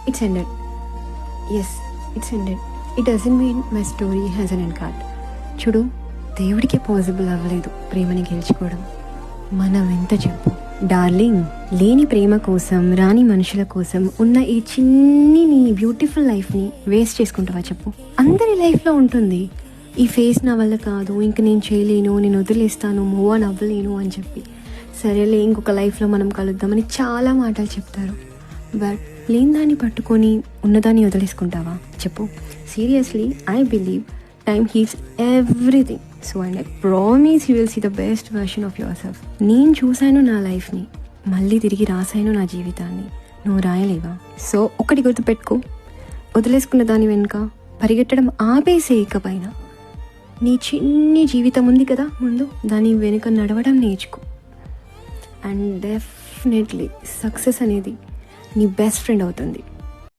It's ended. Yes, it's ended. It doesn't mean my story has an end card. చూడు, దేవుడికే possible అవ్వలేదు ప్రేమని గెలుచుకోవడం. మనం ఎంత చెప్పు డార్లింగ్, లేని ప్రేమ కోసం, రాని మనుషుల కోసం ఉన్న ఈ చిన్ని నీ బ్యూటిఫుల్ లైఫ్ని వేస్ట్ చేసుకుంటావా చెప్పు? అందరి లైఫ్లో ఉంటుంది ఈ ఫేస్ నా వల్ల కాదు, ఇంక నేను చేయలేను, నేను వదిలేస్తాను, మూవ్ ఆన్ అవ్వలేను అని చెప్పి. సరేలే ఇంకొక లైఫ్లో మనం కలుద్దామని చాలా మాటలు చెప్తారు. బట్ లేని దాన్ని పట్టుకొని ఉన్నదాన్ని వదిలేసుకుంటావా చెప్పు? Seriously, I believe time heals everything. So and I promise you will see the best version of yourself. నేను చూశాను నా లైఫ్ని, మళ్ళీ తిరిగి రాశాను నా జీవితాన్ని. నువ్వు రాయలేవా? సో ఒకటి గుర్తుపెట్టుకో, వదిలేసుకున్న దాని వెనుక పరిగెట్టడం ఆపేసే. ఇకపైన నీ చిన్ని జీవితం ఉంది కదా ముందు, దాని వెనుక నడవడం నేర్చుకో. అండ్ డెఫినెట్లీ సక్సెస్ అనేది నీ బెస్ట్ ఫ్రెండ్ అవుతుంది.